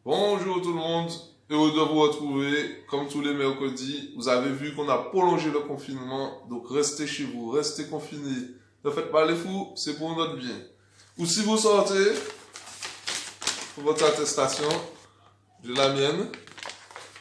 Bonjour tout le monde, heureux de vous retrouver. Comme tous les mercredis, vous avez vu qu'on a prolongé le confinement, donc restez chez vous, restez confinés. Ne faites pas les fous, c'est pour notre bien. Ou si vous sortez, pour votre attestation, j'ai la mienne,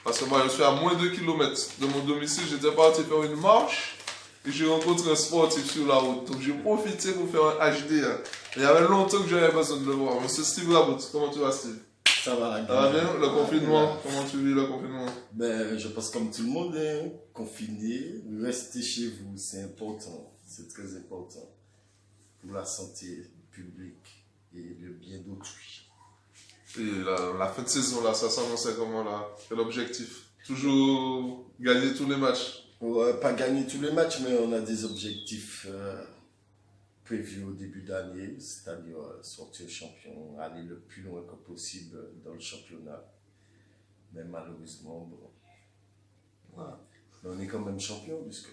parce que moi je suis à moins de 2 km de mon domicile, j'étais parti faire une marche et j'ai rencontré un sportif sur la route. Donc j'ai profité pour faire un HDA. Il y avait longtemps que j'avais besoin de le voir. Monsieur Steve Labout, comment tu vas Steve? Ça va, Ça va bien, le confinement, comment tu vis le confinement? Ben, je pense comme tout le monde, hein, confiné, restez chez vous, c'est important, c'est très important pour la santé publique et le bien d'autrui. Et la fin de saison, là, ça s'annonçait comment là? Quel objectif? Toujours gagner tous les matchs. On va pas gagner tous les matchs, mais on a des objectifs prévus au début d'année, c'est-à-dire sortir champion, aller le plus loin que possible dans le championnat. Mais malheureusement, bon, voilà. Mais on est quand même champion, puisque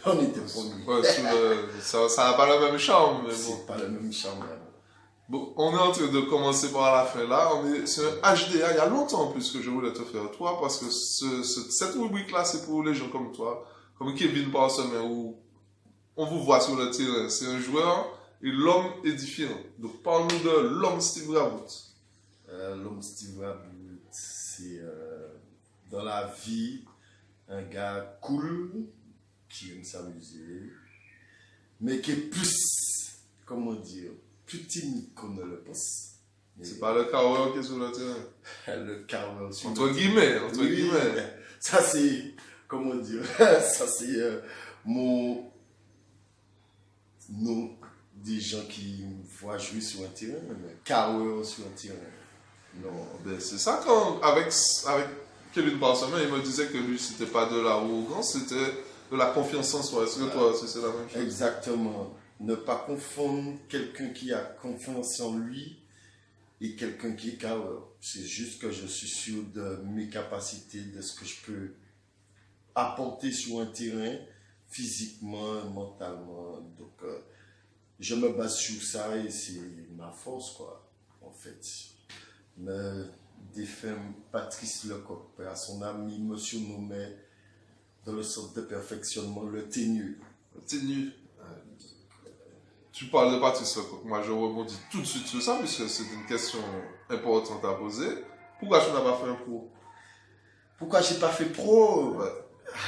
on était premier. Ouais, ça n'a pas le même charme, mais bon. C'est pas le même charme. Hein. Bon, on est en train de commencer par la fin là. C'est un HDA, il y a longtemps en plus que je voulais te faire toi, parce que cette rubrique-là, c'est pour les gens comme toi, comme Kevin Parsemer, où on vous voit sur le terrain. C'est un joueur et l'homme est différent. Donc parle-nous de l'homme Steve Labout. L'homme Steve Labout, c'est dans la vie un gars cool, qui aime s'amuser, mais qui est plus, comment dire, plus timide qu'on ne le pense. C'est pas le carreur qui est sur le terrain. Le carreur sur entre guillemets. Ça c'est, comment dire, ça c'est mon nom des gens qui me voient jouer sur un terrain, mais carreur sur un terrain. Non. Ben, c'est ça quand, avec Kevin Parsemer, il me disait que lui, c'était pas de l'arrogance, c'était de la confiance en soi. Est-ce que toi aussi c'est la même chose? Exactement. Ne pas confondre quelqu'un qui a confiance en lui et quelqu'un qui est carreur. C'est juste que je suis sûr de mes capacités, de ce que je peux apporter sur un terrain, physiquement, mentalement. Donc, je me base sur ça et c'est ma force, quoi, en fait. Le défunt Patrice Lecoq, à son ami, me surnommait dans le centre de perfectionnement le ténu. Le ténu. Tu parles de Patrice Lecoq. Moi, je rebondis tout de suite sur ça, puisque c'est une question importante à poser. Pourquoi tu n'as pas fait un pro? Pourquoi j'ai pas fait pro? Ouais.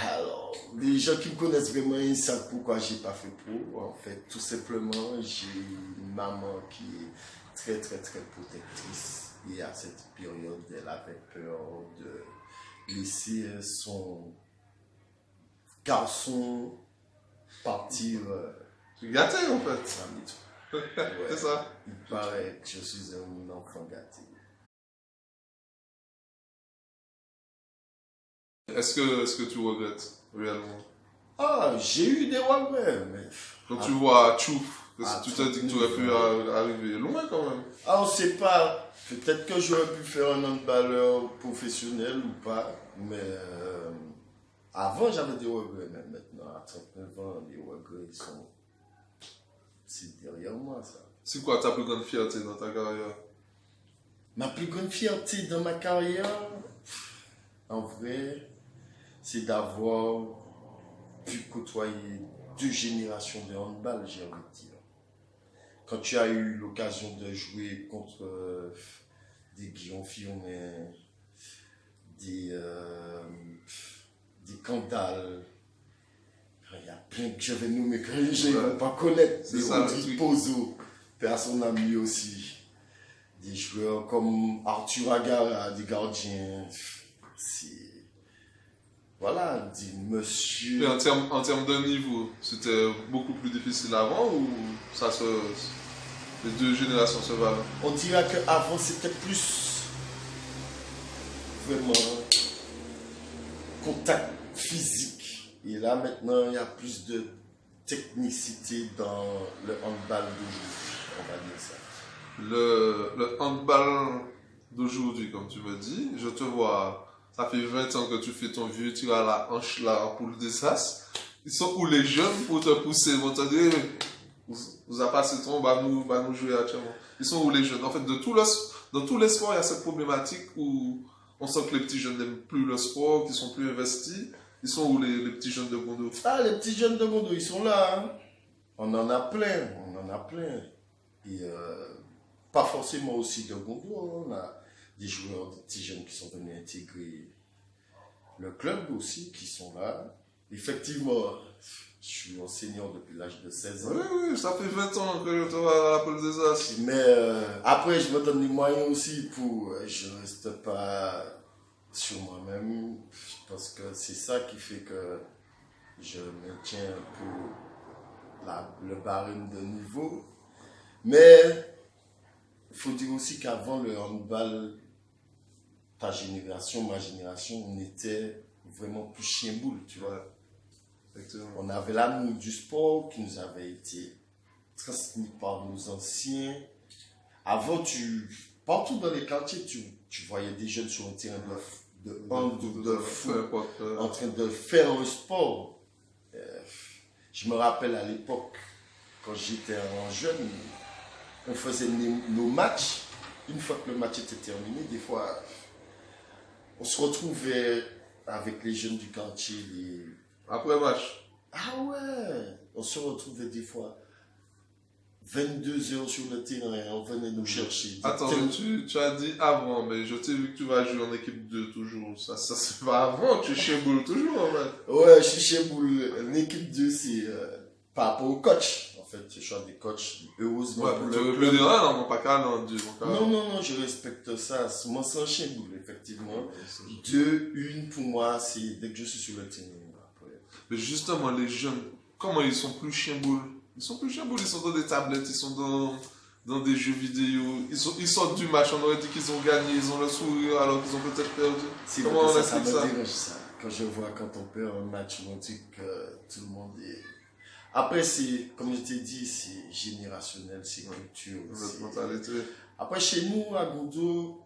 Alors, les gens qui me connaissent vraiment, ils savent pourquoi j'ai pas fait pro. En fait, tout simplement, j'ai une maman qui est très, très, très protectrice. Et à cette période, elle avait peur de laisser son garçon partir. Tu es gâté, en fait. Ouais, C'est ça. il paraît que je suis un enfant gâté. Est-ce que tu regrettes réellement? Ah, j'ai eu des regrets, mais... Quand tu vois Tchouf, tu te dis que tu aurais pu ouais. arriver loin quand même. Ah, on sait pas. Peut-être que j'aurais pu faire un handballeur professionnel ou pas, mais avant j'avais des regrets, mais maintenant à 39 ans, les regrets sont... C'est derrière moi, ça. C'est quoi ta plus grande fierté dans ta carrière? Ma plus grande fierté dans ma carrière, en vrai, c'est d'avoir pu côtoyer 2 générations de handball, j'ai envie de dire. Quand tu as eu l'occasion de jouer contre des Guillaume Fionet, des Cantal, il y a plein que je vais nommer que les gens ne vont pas connaître, des Audrey Pozo, père son ami aussi, des joueurs comme Arthur Agara, des gardiens, voilà, des monsieur... Et en termes de niveau, c'était beaucoup plus difficile avant ou les 2 générations se valent? On dirait qu'avant c'était plus vraiment contact physique. Et là maintenant il y a plus de technicité dans le handball d'aujourd'hui, on va dire ça. Le handball d'aujourd'hui, comme tu me dis, je te vois, ça fait 20 ans que tu fais ton vieux tir à la hanche là en poule des sas. Ils sont où les jeunes pour te pousser, vont te dire vous a passé ton, bah nous jouer actuellement. Ils sont où les jeunes? En fait, dans tous les sports, il y a cette problématique où on sent que les petits jeunes n'aiment plus le sport, qu'ils sont plus investis. Ils sont où les petits jeunes de Gondo? Ah, les petits jeunes de Gondo, ils sont là. Hein. On en a plein, on en a plein. Et pas forcément aussi de Gondo. Hein. On a des joueurs, des petits jeunes qui sont venus intégrer le club aussi, qui sont là. Effectivement, je suis enseignant depuis l'âge de 16 ans. Oui, ça fait 20 ans que je travaille à la Pôle des As. Mais après, je me donne les moyens aussi pour... je ne reste pas sur moi-même. Je pense que c'est ça qui fait que je maintiens pour le barème de niveau. Mais il faut dire aussi qu'avant le handball, ta génération, ma génération, on était vraiment plus chien-boule, tu vois. On avait l'amour du sport qui nous avait été transmis par nos anciens. Avant, partout dans les quartiers, tu voyais des jeunes sur un terrain de hand ou de foot en train de faire un sport. Je me rappelle à l'époque, quand j'étais un jeune, on faisait nos matchs. Une fois que le match était terminé, des fois, on se retrouvait avec les jeunes du quartier. Après match. Ah ouais, on se retrouvait des fois 22 heures sur le terrain et on venait nous chercher. Attends, tu as dit avant, mais je t'ai vu que tu vas jouer en équipe 2 toujours. Ça c'est pas avant, tu es chez Boule toujours en fait. Ouais, je suis chez Boule. L'équipe 2, c'est par rapport au coach. En fait, je choisis des coachs, heureusement. Ouais, tu veux plus dire rien, non, pas qu'à non, Dieu. Non, je respecte ça. Moi, c'est un chez Boule, effectivement. 2, 1 pour moi, c'est dès que je suis sur le terrain. Mais justement, les jeunes, comment ils sont plus chien-boule? Ils sont plus chien-boule, ils sont dans des tablettes, ils sont dans des jeux vidéo. Ils sortent du match, on aurait dit qu'ils ont gagné, ils ont le sourire alors qu'ils ont peut-être perdu. Comment on explique ça? Me dérange ça. Quand je vois quand on perd un match, on dit que tout le monde est... Après, c'est, comme je t'ai dit, c'est générationnel, c'est culture. C'est mentalité. Après, chez nous, à Gondo,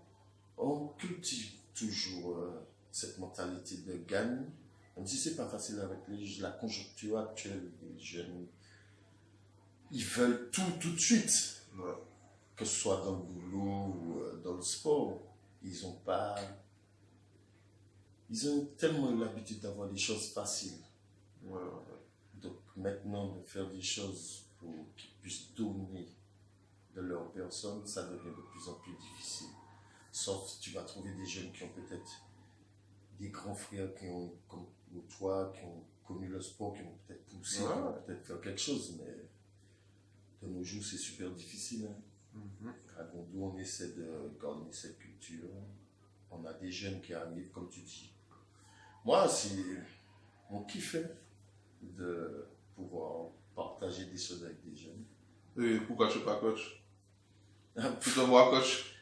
on cultive toujours cette mentalité de gagne. Même si c'est pas facile avec la conjoncture actuelle, les jeunes, ils veulent tout de suite. Ouais. Que ce soit dans le boulot ou dans le sport. Ils ont tellement l'habitude d'avoir des choses faciles. Ouais. Donc maintenant, de faire des choses pour qu'ils puissent donner de leur personne, ça devient de plus en plus difficile. Sauf si tu vas trouver des jeunes qui ont peut-être des grands frères qui ont, comme toi, qui ont connu le sport, qui ont peut-être poussé, qui ont peut-être fait quelque chose, mais de nos jours, c'est super difficile. Hein. À Gondo, on essaie de garder cette culture. On a des jeunes qui arrivent, comme tu dis. Moi, c'est mon kiff de pouvoir partager des choses avec des jeunes. Et pourquoi tu n'es pas coach? Tu te vois coach?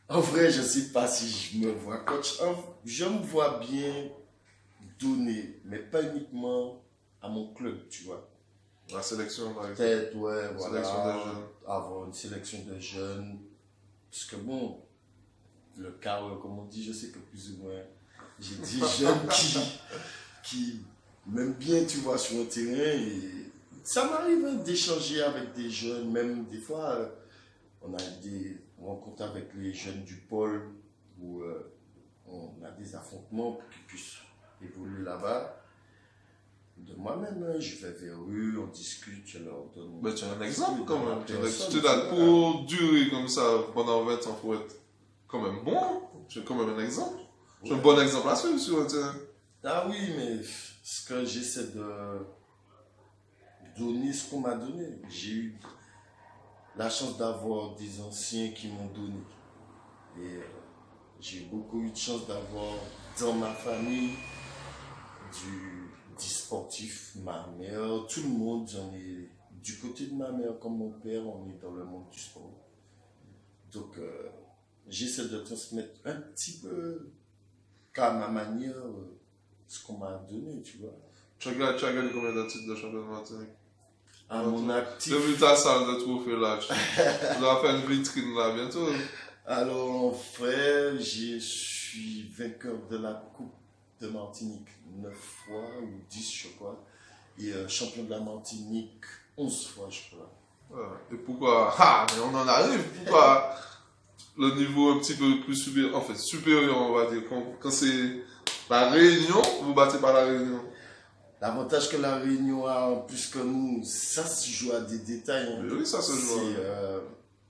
En vrai, je ne sais pas si je me vois coach. Je me vois bien donner, mais pas uniquement à mon club, tu vois. La sélection, par exemple. Peut-être, ouais, voilà. Sélection de jeunes. Avoir une sélection de jeunes. Parce que bon, le cas, comme on dit, je sais que plus ou moins, j'ai des jeunes qui m'aiment bien, tu vois, sur le terrain. Et ça m'arrive d'échanger avec des jeunes, même des fois, on a des rencontres avec les jeunes du pôle où on a des affrontements pour qu'ils puissent évoluer là-bas. De moi-même, je vais vers eux, on discute, je leur donne... Mais tu as un exemple quand même. Tu l'as pour durer comme ça pendant 20 ans, il faut être quand même bon. Tu as quand même un exemple. Tu as un bon exemple à suivre sur le terrain. Ah oui, mais ce que j'essaie de donner, ce qu'on m'a donné. J'ai eu la chance d'avoir des anciens qui m'ont donné. Et j'ai beaucoup eu de chance d'avoir dans ma famille du sportif, ma mère, tout le monde, j'en ai, du côté de ma mère comme mon père, on est dans le monde du sport. Donc, j'essaie de transmettre un petit peu, qu'à ma manière, ce qu'on m'a donné, tu vois. Tu as gagné combien de titres de champion de Martinique? À mon actif. Depuis ta salle de trophée là, tu dois faire une vitrine là bientôt. Alors, frère, je suis vainqueur de la Coupe de Martinique 9 fois ou 10, je crois. Et champion de la Martinique 11 fois, je crois. Et pourquoi? Ah, mais on en arrive. Pourquoi le niveau un petit peu plus supérieur, en fait, supérieur, on va dire, quand c'est la Réunion, vous battez par la Réunion. L'avantage que la Réunion a en plus que nous, ça se joue à des détails. Hein. Mais oui, ça se joue.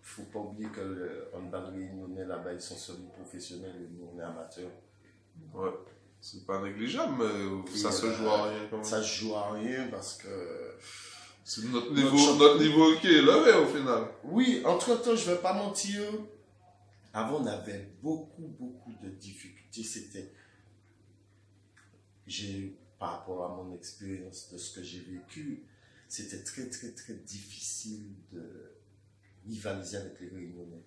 Faut pas oublier que le handball réunionnais là-bas, ils sont semi-professionnels et nous, on est amateurs. Ouais. C'est pas négligeable, mais ça se joue à rien quand même. Ça se joue à rien parce que. C'est notre niveau qui est élevé au final. Oui, entre-temps, je vais pas mentir. Avant, on avait beaucoup de difficultés. Par rapport à mon expérience de ce que j'ai vécu, c'était très difficile de rivaliser avec les Réunionnais.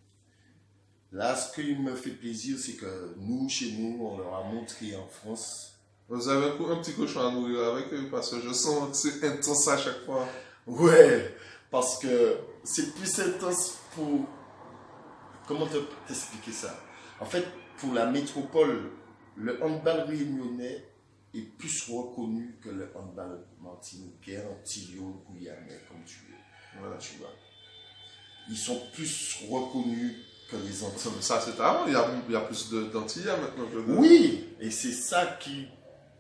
Là, ce qui me fait plaisir, c'est que nous, chez nous, on leur a montré en France. Vous avez un petit cochon à nourrir avec eux parce que je sens que c'est intense à chaque fois. Ouais, parce que c'est plus intense pour... Comment t'expliquer ça? En fait, pour la métropole, le handball réunionnais est plus reconnu que le handball martiniquais, antillais, guyanais, comme tu veux. Voilà, tu vois. Ils sont plus reconnus que les Antillais. Ça, c'est avant, il y a plus d'Antillais maintenant. Oui, et c'est ça qui...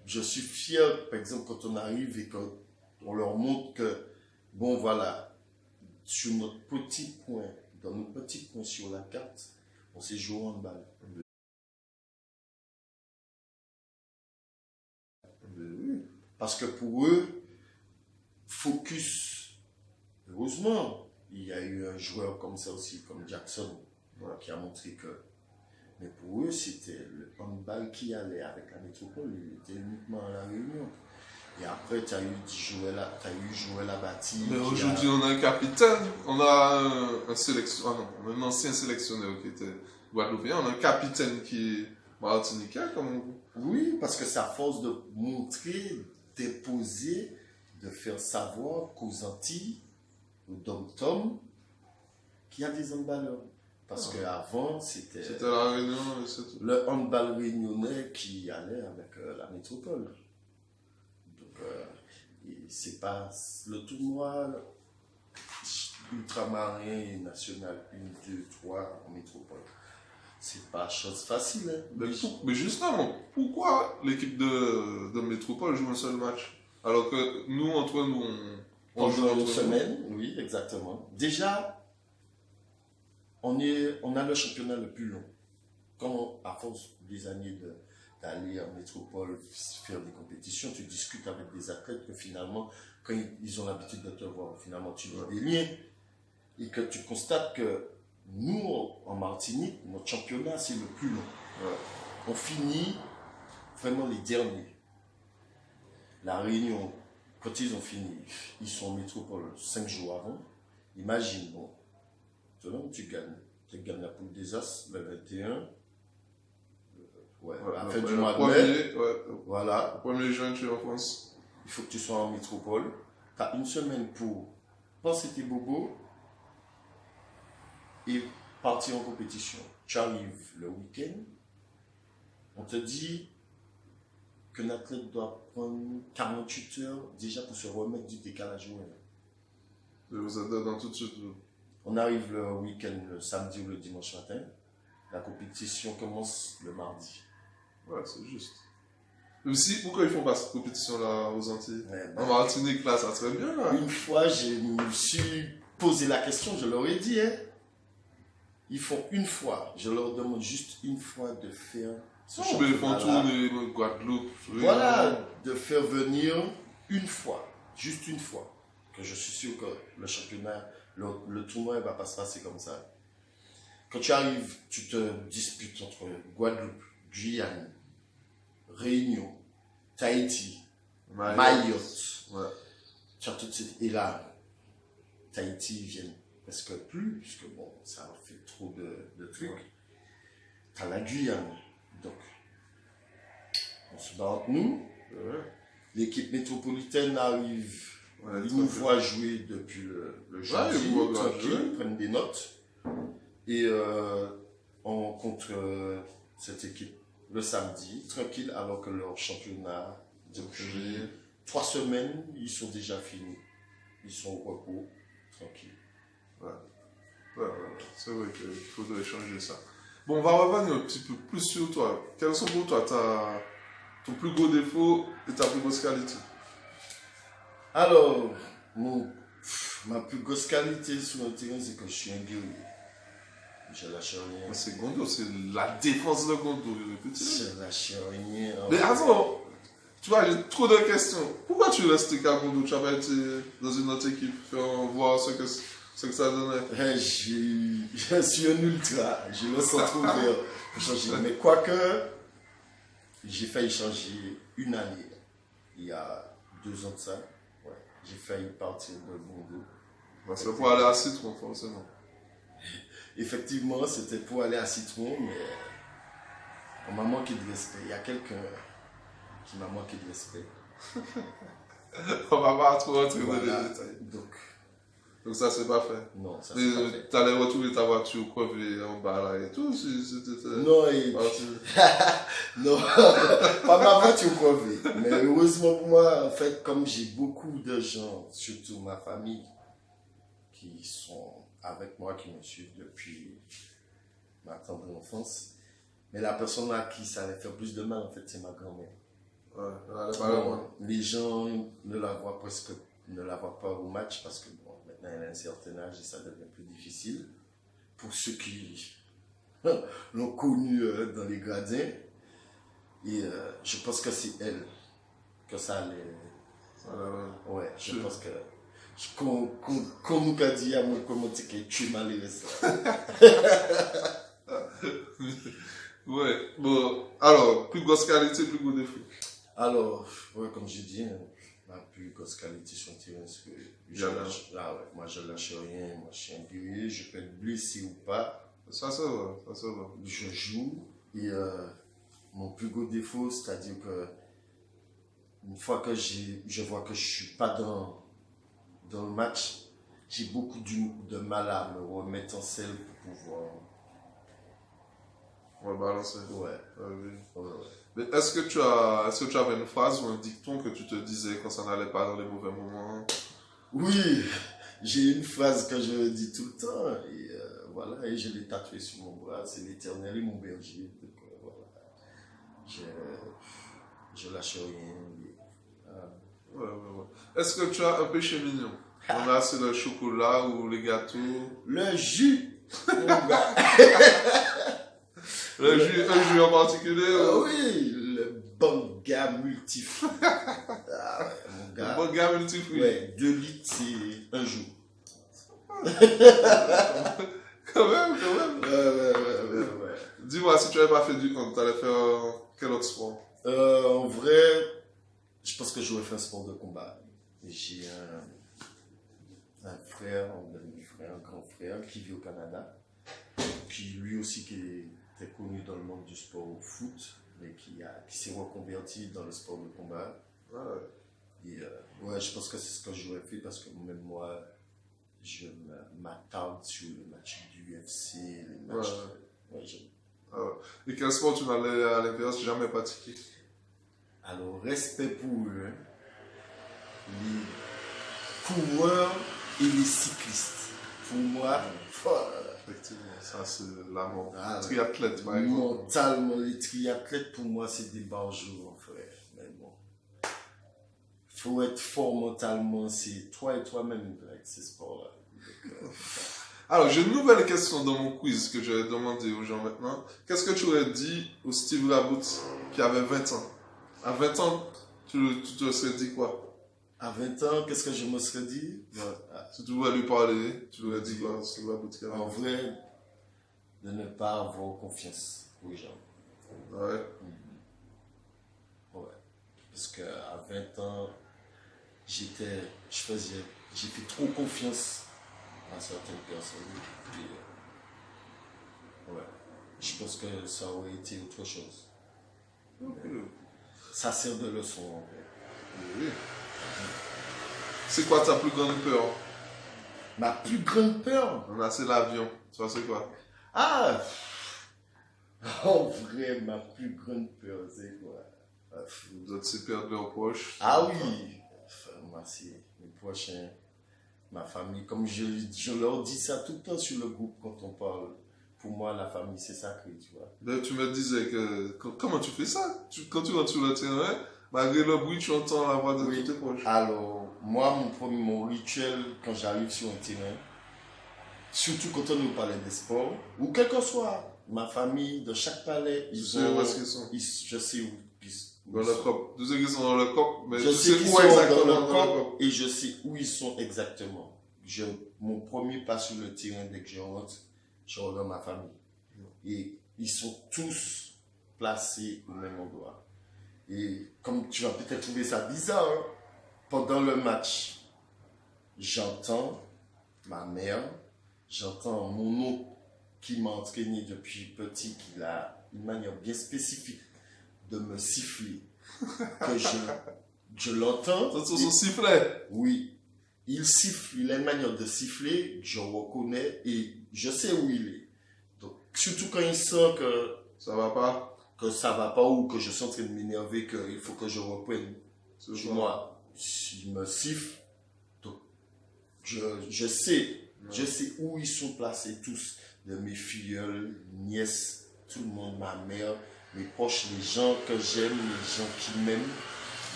Je suis fier, par exemple, quand on arrive et qu'on leur montre que, bon, voilà, sur notre petit point, dans notre petit point sur la carte, on sait jouer au handball. Parce que pour eux, focus, heureusement, il y a eu un joueur comme ça aussi, comme Jackson, qui a montré que. Mais pour eux, c'était le handball qui allait avec la métropole, il était uniquement à la Réunion. Et après, tu as eu Joël Abati. Mais aujourd'hui, on a un capitaine, on a un ancien sélectionneur qui était guadeloupéen, on a un capitaine qui est martiniquais, comme vous. Oui, parce que c'est à force de montrer, d'imposer, de faire savoir qu'aux Antilles, au Dom-Tom, qu'il y a des handballeurs. Parce qu'avant, c'était la Réunion, c'est tout. Le handball réunionnais qui allait avec la métropole. Donc, c'est pas le tournoi ultramarin et national 1, 2, 3 en métropole. C'est pas chose facile. Hein. Mais justement, pourquoi l'équipe de métropole joue un seul match? Alors que nous, entre nous, on joue une semaine, oui, exactement. Déjà, on a le championnat le plus long. Quand, à force des années d'aller en métropole faire des compétitions, tu discutes avec des athlètes que finalement, quand ils ont l'habitude de te voir, finalement tu lis des liens et que tu constates que nous, en Martinique, notre championnat, c'est le plus long. On finit vraiment les derniers. La Réunion, quand ils ont fini, ils sont en métropole 5 jours avant. Imagine, bon, tu gagnes. Tu gagnes la poule des As le 21. À la fin du mois de mai. Voilà. Le 1er juin, tu es en France. Il faut que tu sois en métropole. Tu as une semaine pour penser tes bobos et partir en compétition. Tu arrives le week-end. On te dit qu'un athlète doit prendre 48 heures déjà pour se remettre du décalage horaire. Vous êtes dedans tout de suite. On arrive le week-end, le samedi ou le dimanche matin. La compétition commence le mardi. Ouais, c'est juste. Mais aussi, pourquoi ils font pas cette compétition-là aux Antilles? En Martinique, là, ça serait bien. Là. Une fois, je me suis posé la question, je leur ai dit, hein, ils font une fois. Je leur demande juste une fois de faire ce championnat. Mais ils font tourner Guadeloupe. Voilà, de faire venir une fois, juste une fois. Que je suis sûr que le championnat, le tournoi va pas se passer comme ça. Quand tu arrives, tu te disputes entre Guadeloupe, Guyane, Réunion, Tahiti, Mayotte. Ouais. Tu as tout de suite. Et là, Tahiti vient presque plus, puisque bon, ça fait trop de trucs. Ouais. Tu as la Guyane. Donc, on se bat entre nous. Ouais. L'équipe métropolitaine arrive. Ouais, ils nous voient jouer depuis le jeudi, tranquille, prennent des notes. Et on rencontre cette équipe le samedi, tranquille, alors que leur championnat, depuis 3 semaines, ils sont déjà finis. Ils sont au repos, tranquille. Ouais, c'est vrai qu'il faudrait changer ça. Bon, on va revenir un petit peu plus sur toi. Quels sont pour toi ton plus gros défaut et ta plus grosse qualité? Alors, ma plus grosse qualité sur le terrain, c'est que je suis un guerrier. Je lâche rien. C'est Gondo, c'est la défense de Gondo. Je lâche rien. Mais attends, tu vois, j'ai trop de questions. Pourquoi tu restes qu'à Gondo? Tu n'as pas été dans une autre équipe pour voir ce que ça donnait? Je suis un ultra. Je me sens trop ouvert pour changer. Mais quoique, j'ai failli changer une année. Il y a 2 ans de ça. Ouais. J'ai failli partir de Gondo. C'est pour aller à Citron, forcément. Effectivement, c'était pour aller à Citron, mais on m'a manqué de respect. Il y a quelqu'un qui m'a manqué de respect. On va pas trop rentrer dans Voilà. les détails. Donc ça, c'est pas fait. non, ça c'est pas fait. T'allais retrouver ta voiture crevée en bas là et tout, si c'était... Non, non, pas ma voiture crevée. Mais heureusement pour moi, en fait, comme j'ai beaucoup de gens, surtout ma famille, qui sont avec moi, qui me suivent depuis ma tendre enfance. Mais la personne à qui ça allait faire plus de mal, en fait, c'est ma grand-mère. Ouais, elle est pas là, moi. Les gens ne la voient pas au match parce que bon, maintenant elle a un certain âge et ça devient plus difficile. Pour ceux qui l'ont connue dans les gradins. Et je pense que c'est elle que ça allait. Ouais, je pense que. Qu'on nous a dit à mon commentaire que tu es malheureux. Ouais, bon, alors, plus grosse qualité, plus gros défaut. Alors, ouais, comme j'ai dit, ma plus grosse qualité sur le terrain, c'est que moi je lâche rien, moi je suis un guerrier, je peux être blessé ou pas. Ça va. Je joue et mon plus gros défaut, c'est-à-dire que une fois que je vois que je suis pas dans le match, j'ai beaucoup de mal à me remettre en selle pour pouvoir. On va balancer. Ouais. Ouais. Mais est-ce que tu avais une phrase ou un dicton que tu te disais quand ça n'allait pas dans les mauvais moments? Oui, j'ai une phrase que je dis tout le temps et voilà, et je l'ai tatouée sur mon bras, c'est l'Éternel et mon berger. Donc voilà, je lâche rien. Ouais. Est-ce que tu as un péché mignon? On a c'est le chocolat ou les gâteaux? Le jus, mon gars. Un jus en particulier? Oui, le banga multifruit. Mon gars. Le banga multifruit. Ouais, 2 litres, c'est un jour. Quand même. Ouais. Dis-moi, si tu n'avais pas fait du hand, tu allais faire quel autre sport? En vrai, je pense que j'aurais fait un sport de combat. J'ai un frère, un demi-frère, un grand frère qui vit au Canada. Puis lui aussi qui était connu dans le monde du sport au foot, mais qui s'est reconverti dans le sport de combat. Et ouais, je pense que c'est ce que j'aurais fait parce que même moi, je m'attarde sur le match du UFC, les matchs. Ouais, et quel sport tu n'allais à l'inverse jamais pratiquer? Alors, respect pour eux, les coureurs et les cyclistes. Pour moi, effectivement, ça c'est la mort. Ah, Triathlète, par exemple. Mentalement, les triathlètes, pour moi, c'est des barjots, frère. Mais bon. Faut être fort mentalement, c'est toi et toi-même avec ces sports-là. Alors, j'ai une nouvelle question dans mon quiz que je vais demander aux gens maintenant. Qu'est-ce que tu aurais dit au Steve Labout qui avait 20 ans? À 20 ans, tu te serais dit quoi? À 20 ans, qu'est-ce que je me serais dit? Si tu voulais lui parler, tu lui aurais dit quoi? Steve Labout qui avait 20 ans. En vrai, de ne pas avoir confiance aux gens. Ouais. Ouais. Parce qu'à 20 ans, j'ai fait trop confiance à certaines personnes. Et, ouais. Je pense que ça aurait été autre chose. Ça sert de leçon en vrai. Oui. C'est quoi ta plus grande peur? Ma plus grande peur? C'est l'avion. Tu vois, c'est quoi? Ah! En vrai, ma plus grande peur, c'est quoi? Vous autres, c'est perdre leurs poches. Ah oui! Enfin, moi, c'est les prochains. Ma famille, comme je leur dis ça tout le temps sur le groupe quand on parle. Pour moi, la famille, c'est sacré, tu vois. Ben, tu me disais comment tu fais ça? Quand tu rentres sur le terrain, malgré le bruit, tu entends la voix de Oui. tous tes proches. Alors, moi, mon rituel, quand j'arrive sur un terrain, surtout quand on nous parlait des sports, ou quel que soit ma famille, de chaque palais, Tu sais où est-ce qu'ils sont? je sais où Dans le cop. Tu sais qu'ils sont dans le cop, mais je tu sais sais qu'ils où sont exactement dans le dans le camp cop. et je sais où ils sont exactement. Mon premier pas sur le terrain, dès que je rentre, je regarde ma famille. Et ils sont tous placés au même endroit. Et comme tu vas peut-être trouver ça bizarre, hein, pendant le match, j'entends ma mère, j'entends mon oncle qui m'a entraîné depuis petit, qui a une manière bien spécifique de me siffler, que je l'entends. Ça, c'est son sifflet. Oui, il siffle, il a une manière de siffler, je reconnais et je sais où il est. Donc, surtout quand il sent Ça va pas. que ça va pas ou que je suis en train de m'énerver, qu'il faut que je reprenne sur moi. S'il me siffle, donc je sais où ils sont placés tous, de mes filleuls, nièces, tout le monde, ma mère, mes proches, les gens que j'aime, les gens qui m'aiment,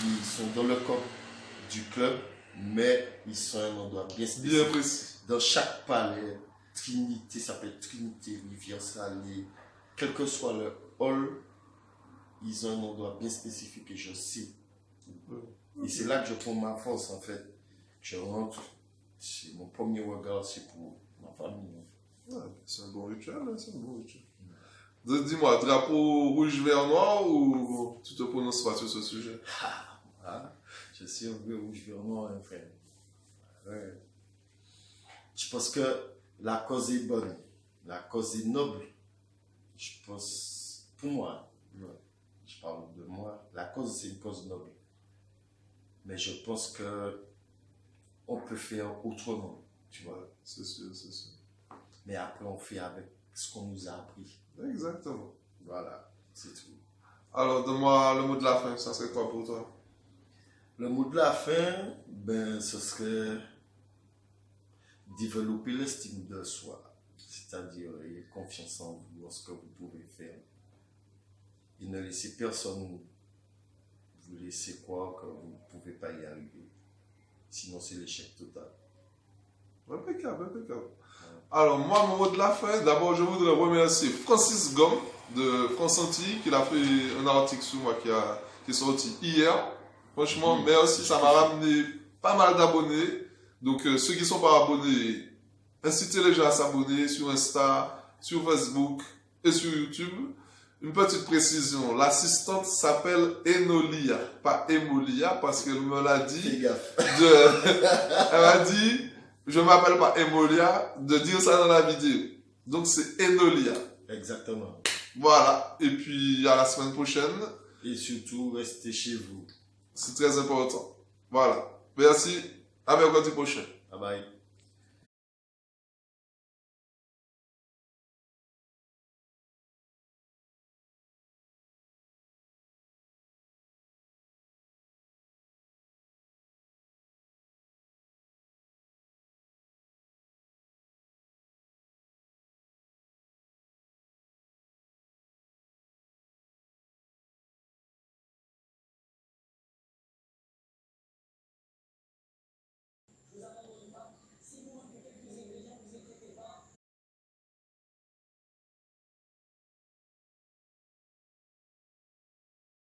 ils sont dans le corps du club, mais ils sont à un endroit bien spécifique. Bien précis. Dans chaque palais, Trinité, ça s'appelle Trinité, Rivière Salée, quel que soit le hall, ils ont un endroit bien spécifique et je sais. Et c'est là que je prends ma force en fait. Je rentre, c'est mon premier regard, c'est pour ma famille. Ouais, c'est un bon rituel, hein, c'est un bon rituel. Dis-moi, drapeau rouge, vert, noir ou tu te prononces pas sur ce sujet? Je suis un peu rouge, vert, noir, hein, frère. Ouais. Je pense que la cause est bonne, la cause est noble. Je pense, pour moi, je parle de moi, la cause c'est une cause noble. Mais je pense que on peut faire autrement, tu vois. C'est sûr, c'est sûr. Mais après, on fait avec ce qu'on nous a appris. Exactement. Voilà, c'est tout. Alors, donne-moi le mot de la fin, ça serait quoi pour toi? Le mot de la fin, ce serait développer l'estime de soi. C'est-à-dire, ayez confiance en vous, en ce que vous pouvez faire. Et ne laissez personne vous laisser croire que vous ne pouvez pas y arriver. Sinon, c'est l'échec total. Impeccable, impeccable. Alors, moi, mon mot de la fin, d'abord, je voudrais remercier Francis Gomme de France Antilles, qui a fait un article sur moi qui est sorti hier. Franchement, merci, ça m'a ramené pas mal d'abonnés. Donc, ceux qui ne sont pas abonnés, incitez les gens à s'abonner sur Insta, sur Facebook et sur YouTube. Une petite précision, l'assistante s'appelle Enolia, pas Emolia, parce qu'elle me l'a dit. Fais gaffe. Elle m'a dit, je ne m'appelle pas Emolia, de dire ça dans la vidéo. Donc c'est Enolia. Exactement. Voilà, et puis à la semaine prochaine. Et surtout, restez chez vous. C'est très important. Voilà, merci, à mercredi prochain. Bye bye.